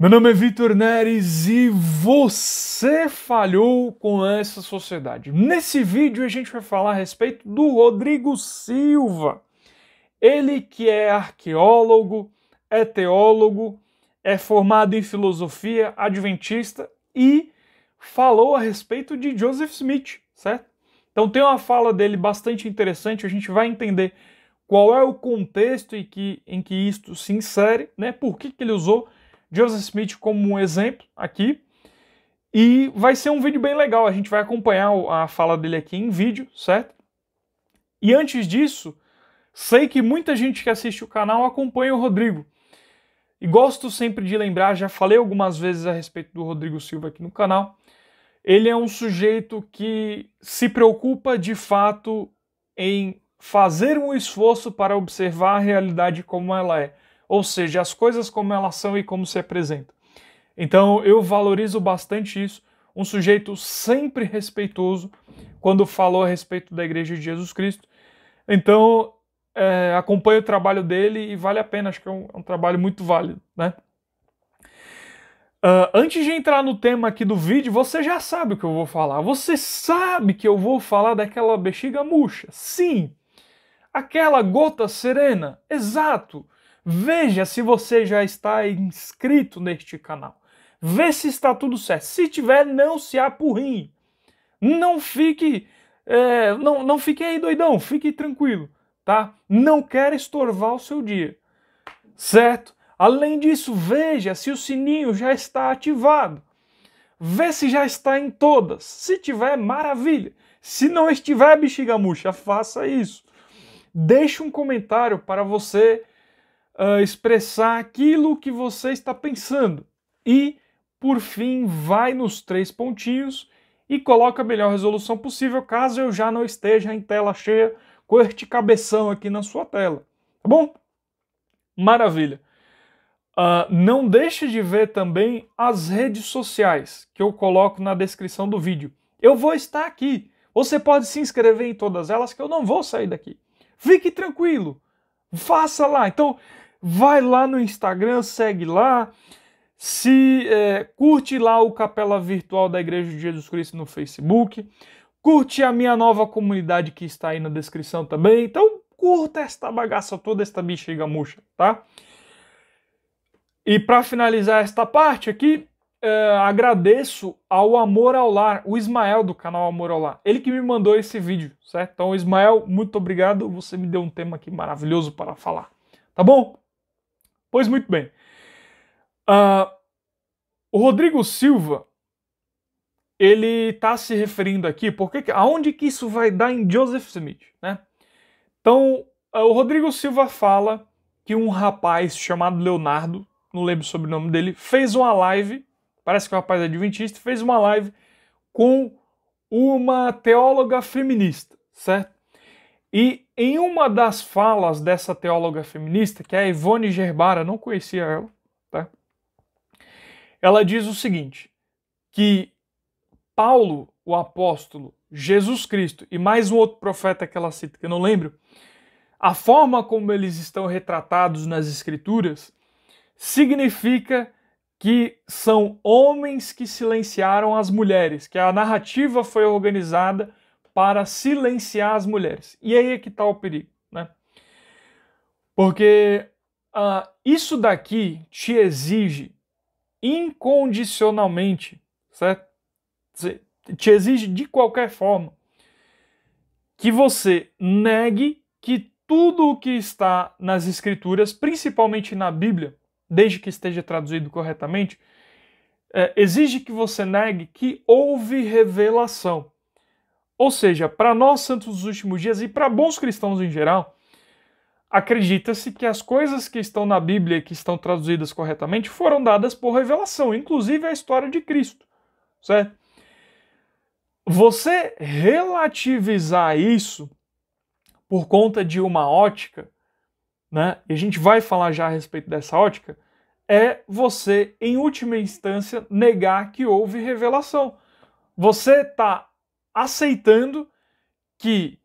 Meu nome é Vitor Neres e você falhou com essa sociedade. Nesse vídeo a gente vai falar a respeito do Rodrigo Silva. Ele que é arqueólogo, é teólogo, é formado em filosofia adventista e falou a respeito de Joseph Smith, certo? Então tem uma fala dele bastante interessante, a gente vai entender qual é o contexto em que isto se insere, né? Por que ele usou Joseph Smith como um exemplo aqui. E vai ser um vídeo bem legal, a gente vai acompanhar a fala dele aqui em vídeo, certo? E antes disso, sei que muita gente que assiste o canal acompanha o Rodrigo. E gosto sempre de lembrar, já falei algumas vezes a respeito do Rodrigo Silva aqui no canal. Ele é um sujeito que se preocupa de fato em fazer um esforço para observar a realidade como ela é. Ou seja, as coisas como elas são e como se apresentam. Então eu valorizo bastante isso. Um sujeito sempre respeitoso quando falou a respeito da Igreja de Jesus Cristo. Então acompanho o trabalho dele e vale a pena, acho que é um trabalho muito válido, né? Antes de entrar no tema aqui do vídeo, você já sabe o que eu vou falar. Você sabe que eu vou falar daquela bexiga murcha. Sim, aquela gota serena. Exato. Veja se você já está inscrito neste canal. Vê se está tudo certo. Se tiver, não se apurrinhe. Não fique, não fique aí doidão. Fique tranquilo, tá? Não quero estorvar o seu dia, certo? Além disso, veja se o sininho já está ativado. Vê se já está em todas. Se tiver, maravilha. Se não estiver, bexiga murcha, faça isso. Deixe um comentário para você expressar aquilo que você está pensando. E, por fim, vai nos 3 pontinhos e coloca a melhor resolução possível, caso eu já não esteja em tela cheia com este cabeção aqui na sua tela. Tá bom? Maravilha. Não deixe de ver também as redes sociais que eu coloco na descrição do vídeo. Eu vou estar aqui. Você pode se inscrever em todas elas que eu não vou sair daqui. Fique tranquilo. Faça lá. Então, vai lá no Instagram, segue lá. Curte lá o Capela Virtual da Igreja de Jesus Cristo no Facebook. Curte a minha nova comunidade que está aí na descrição também. Então, curta esta bagaça toda, esta bexiga murcha, tá? E para finalizar esta parte aqui, agradeço ao Amor ao Lar, o Ismael do canal Amor ao Lar. Ele que me mandou esse vídeo, certo? Então, Ismael, muito obrigado. Você me deu um tema aqui maravilhoso para falar. Tá bom? Pois muito bem. O Rodrigo Silva, ele está se referindo aqui, porque aonde que isso vai dar em Joseph Smith, né? Então, o Rodrigo Silva fala que um rapaz chamado Leonardo, não lembro sobre o sobrenome dele, fez uma live, parece que é um rapaz adventista, fez uma live com uma teóloga feminista, certo? E em uma das falas dessa teóloga feminista, que é a Ivone Gerbara, não conhecia ela, tá? Ela diz o seguinte, que Paulo, o apóstolo, Jesus Cristo e mais um outro profeta que ela cita, que eu não lembro, a forma como eles estão retratados nas Escrituras significa que são homens que silenciaram as mulheres, que a narrativa foi organizada para silenciar as mulheres. E aí é que está o perigo, né? Porque isso daqui te exige incondicionalmente, certo? Te exige de qualquer forma que você negue que tudo o que está nas Escrituras, principalmente na Bíblia, desde que esteja traduzido corretamente, exige que você negue que houve revelação. Ou seja, para nós santos dos últimos dias e para bons cristãos em geral, acredita-se que as coisas que estão na Bíblia e que estão traduzidas corretamente foram dadas por revelação, inclusive a história de Cristo, certo? Você relativizar isso por conta de uma ótica, né? E a gente vai falar já a respeito dessa ótica, é você, em última instância, negar que houve revelação. Você está aceitando que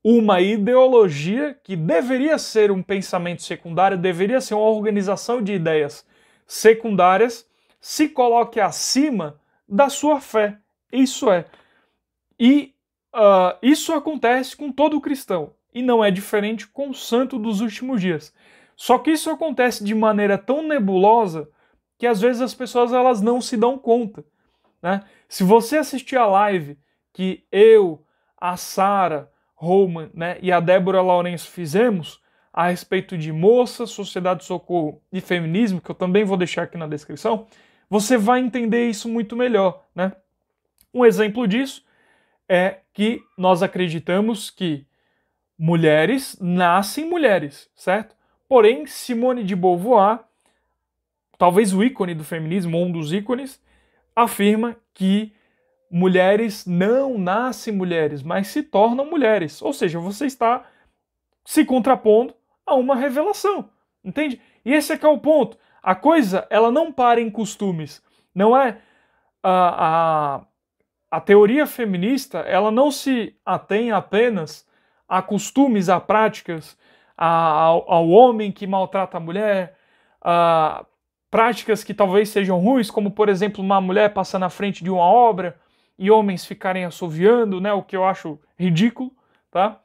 uma ideologia que deveria ser um pensamento secundário, deveria ser uma organização de ideias secundárias, se coloque acima da sua fé. Isso é. E isso acontece com todo cristão. E não é diferente com o santo dos últimos dias. Só que isso acontece de maneira tão nebulosa que às vezes as pessoas elas não se dão conta, né? Se você assistir a live que eu, a Sara Roman, né, e a Débora Lourenço fizemos a respeito de moça, sociedade de socorro e feminismo, que eu também vou deixar aqui na descrição, você vai entender isso muito melhor, né? Um exemplo disso é que nós acreditamos que mulheres nascem mulheres, certo? Porém, Simone de Beauvoir, talvez o ícone do feminismo, ou um dos ícones, afirma que mulheres não nascem mulheres, mas se tornam mulheres. Ou seja, você está se contrapondo a uma revelação, entende? E esse é que é o ponto. A coisa, ela não para em costumes. Não é a teoria feminista, ela não se atém apenas a costumes, a práticas, ao homem que maltrata a mulher, a práticas que talvez sejam ruins, como, por exemplo, uma mulher passar na frente de uma obra e homens ficarem assoviando, né, o que eu acho ridículo, tá?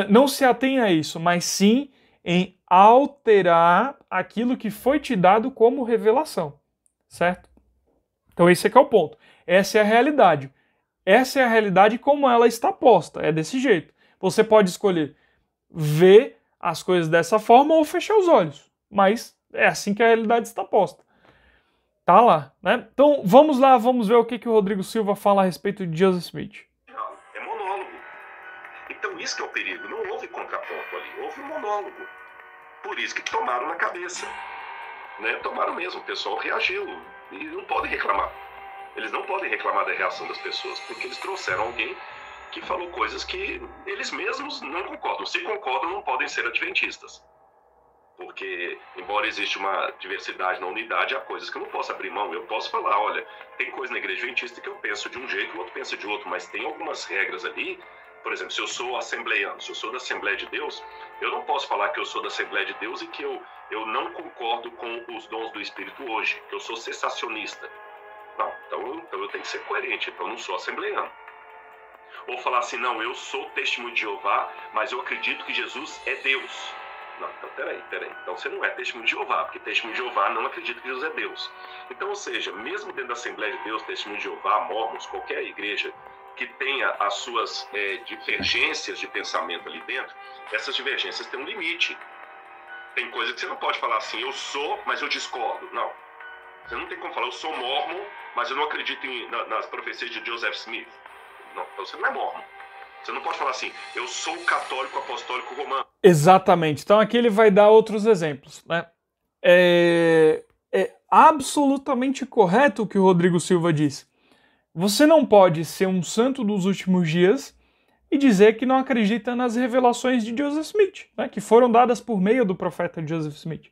Não se atém a isso, mas sim em alterar aquilo que foi te dado como revelação, certo? Então esse é que é o ponto. Essa é a realidade. Essa é a realidade como ela está posta, é desse jeito. Você pode escolher ver as coisas dessa forma ou fechar os olhos, mas é assim que a realidade está posta. Tá lá, né? Então vamos lá, vamos ver o que o Rodrigo Silva fala a respeito de Joseph Smith. É monólogo. Então isso que é o perigo, não houve contraponto ali, houve um monólogo. Por isso que tomaram na cabeça, né? Tomaram mesmo, o pessoal reagiu e não podem reclamar. Eles não podem reclamar da reação das pessoas, porque eles trouxeram alguém que falou coisas que eles mesmos não concordam. Se concordam, não podem ser adventistas. Porque, embora exista uma diversidade na unidade, há coisas que eu não posso abrir mão. Eu posso falar, olha, tem coisa na igreja adventista que eu penso de um jeito, o outro pensa de outro, mas tem algumas regras ali. Por exemplo, se eu sou assembleiano, se eu sou da Assembleia de Deus, eu não posso falar que eu sou da Assembleia de Deus e que eu não concordo com os dons do Espírito hoje, que eu sou cessacionista. Não, então eu tenho que ser coerente, então eu não sou assembleiano. Ou falar assim, não, eu sou testemunho de Jeová, mas eu acredito que Jesus é Deus. Não, então peraí. Então você não é testemunho de Jeová, porque testemunho de Jeová não acredita que Jesus é Deus. Então, ou seja, mesmo dentro da Assembleia de Deus, testemunho de Jeová, Mormons, qualquer igreja que tenha as suas divergências de pensamento ali dentro, essas divergências têm um limite. Tem coisa que você não pode falar assim, eu sou, mas eu discordo. Não. Você não tem como falar, eu sou mormon, mas eu não acredito nas profecias de Joseph Smith. Não, então você não é mormon. Você não pode falar assim, eu sou católico apostólico romano. Exatamente. Então aqui ele vai dar outros exemplos, né? É absolutamente correto o que o Rodrigo Silva disse. Você não pode ser um santo dos últimos dias e dizer que não acredita nas revelações de Joseph Smith, né? Que foram dadas por meio do profeta Joseph Smith.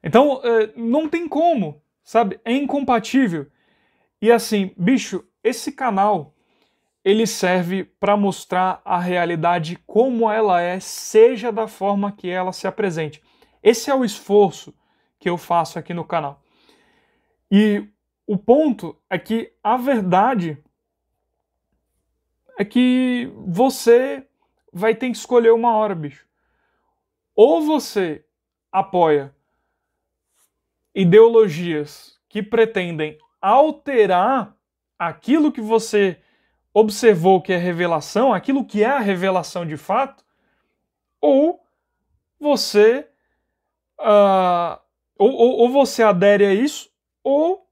Então, não tem como, sabe? É incompatível. E assim, bicho, esse canal, ele serve para mostrar a realidade como ela é, seja da forma que ela se apresente. Esse é o esforço que eu faço aqui no canal. E o ponto é que a verdade é que você vai ter que escolher uma hora, bicho. Ou você apoia ideologias que pretendem alterar aquilo que você observou que é revelação, aquilo que é a revelação de fato, ou você ou você adere a isso, ou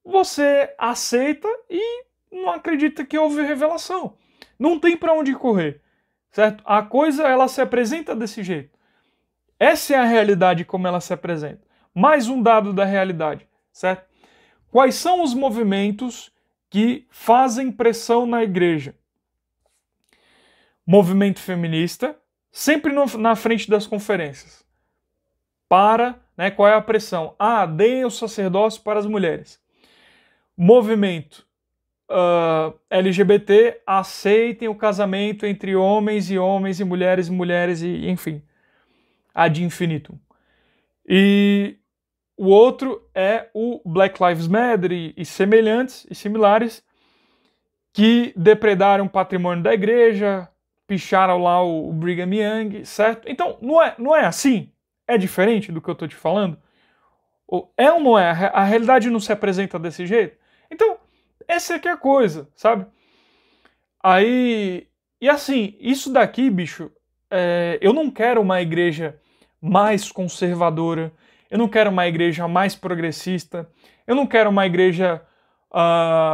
você aceita e não acredita que houve revelação. Não tem para onde correr, certo? A coisa, ela se apresenta desse jeito. Essa é a realidade como ela se apresenta. Mais um dado da realidade, certo? Quais são os movimentos que fazem pressão na igreja? Movimento feminista, sempre na frente das conferências. Qual é a pressão? Deem o sacerdócio para as mulheres. Movimento LGBT, aceitem o casamento entre homens e mulheres e mulheres, e enfim, ad infinitum. E o outro é o Black Lives Matter e semelhantes e similares, que depredaram o patrimônio da igreja, picharam lá o Brigham Young, certo? Então, não é assim? É diferente do que eu estou te falando? É ou não é? A realidade não se apresenta desse jeito? Então, essa aqui é a coisa, sabe? Aí, e assim, isso daqui, bicho, eu não quero uma igreja mais conservadora, eu não quero uma igreja mais progressista, eu não quero uma igreja,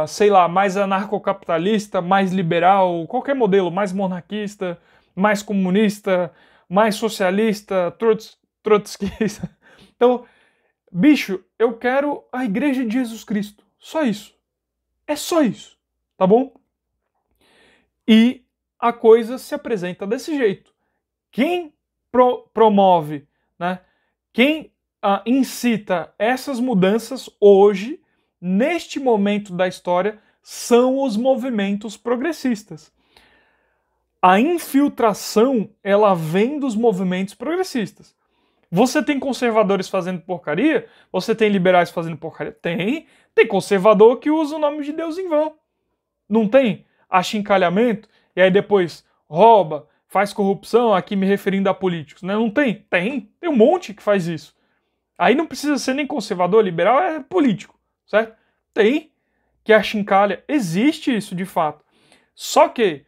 sei lá, mais anarcocapitalista, mais liberal, qualquer modelo, mais monarquista, mais comunista, mais socialista, trotskista. Então, bicho, eu quero a igreja de Jesus Cristo, só isso. É só isso, tá bom? E a coisa se apresenta desse jeito. Quem promove, né? Quem incita essas mudanças hoje, neste momento da história, são os movimentos progressistas. A infiltração, ela vem dos movimentos progressistas. Você tem conservadores fazendo porcaria? Você tem liberais fazendo porcaria? Tem. Tem conservador que usa o nome de Deus em vão. Não tem? Achincalhamento, e aí depois rouba, faz corrupção, aqui me referindo a políticos, né? Não tem? Tem um monte que faz isso. Aí não precisa ser nem conservador, liberal, é político, certo? Tem que achincalha, existe isso de fato. Só que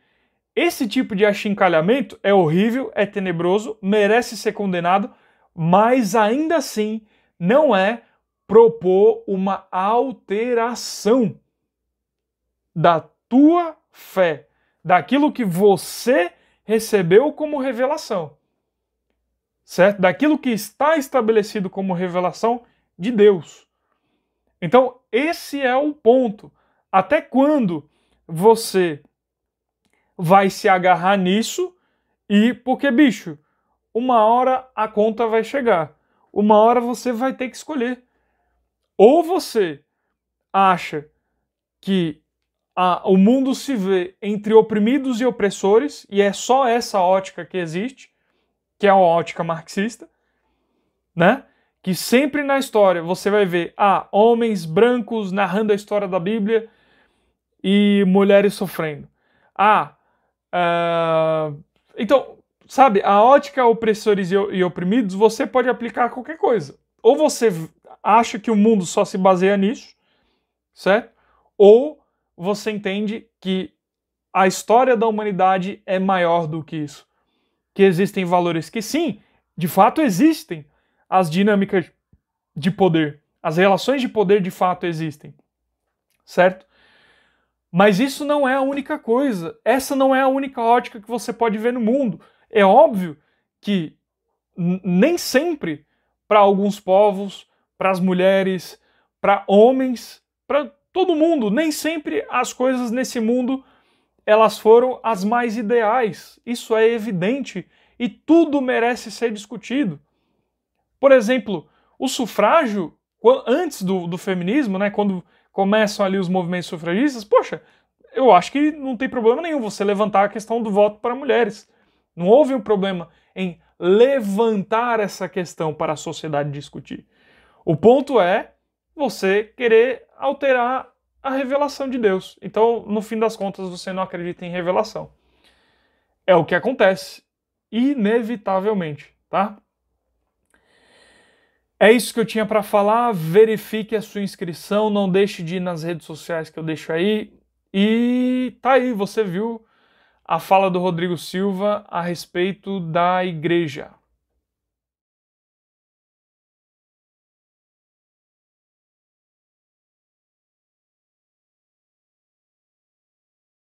esse tipo de achincalhamento é horrível, é tenebroso, merece ser condenado, mas ainda assim não é propor uma alteração da tua fé, daquilo que você recebeu como revelação, certo? Daquilo que está estabelecido como revelação de Deus. Então, esse é o ponto. Até quando você vai se agarrar nisso? E porque, bicho, uma hora a conta vai chegar. Uma hora você vai ter que escolher. Ou você acha que o mundo se vê entre oprimidos e opressores, e é só essa ótica que existe, que é a ótica marxista, né? Que sempre na história você vai ver homens brancos narrando a história da Bíblia e mulheres sofrendo. Então, sabe, a ótica opressores e oprimidos, você pode aplicar a qualquer coisa. Ou você acha que o mundo só se baseia nisso, certo? Ou você entende que a história da humanidade é maior do que isso. Que existem valores que, sim, de fato existem. As dinâmicas de poder, as relações de poder de fato existem. Certo? Mas isso não é a única coisa. Essa não é a única ótica que você pode ver no mundo. É óbvio que nem sempre, para alguns povos, para as mulheres, para homens, para todo mundo, nem sempre as coisas nesse mundo elas foram as mais ideais. Isso é evidente e tudo merece ser discutido. Por exemplo, o sufrágio, antes do feminismo, né, quando começam ali os movimentos sufragistas, poxa, eu acho que não tem problema nenhum você levantar a questão do voto para mulheres. Não houve um problema em levantar essa questão para a sociedade discutir. O ponto é você querer alterar a revelação de Deus. Então, no fim das contas, você não acredita em revelação. É o que acontece, inevitavelmente, tá? É isso que eu tinha para falar. Verifique a sua inscrição, não deixe de ir nas redes sociais que eu deixo aí. E tá aí, você viu a fala do Rodrigo Silva a respeito da igreja.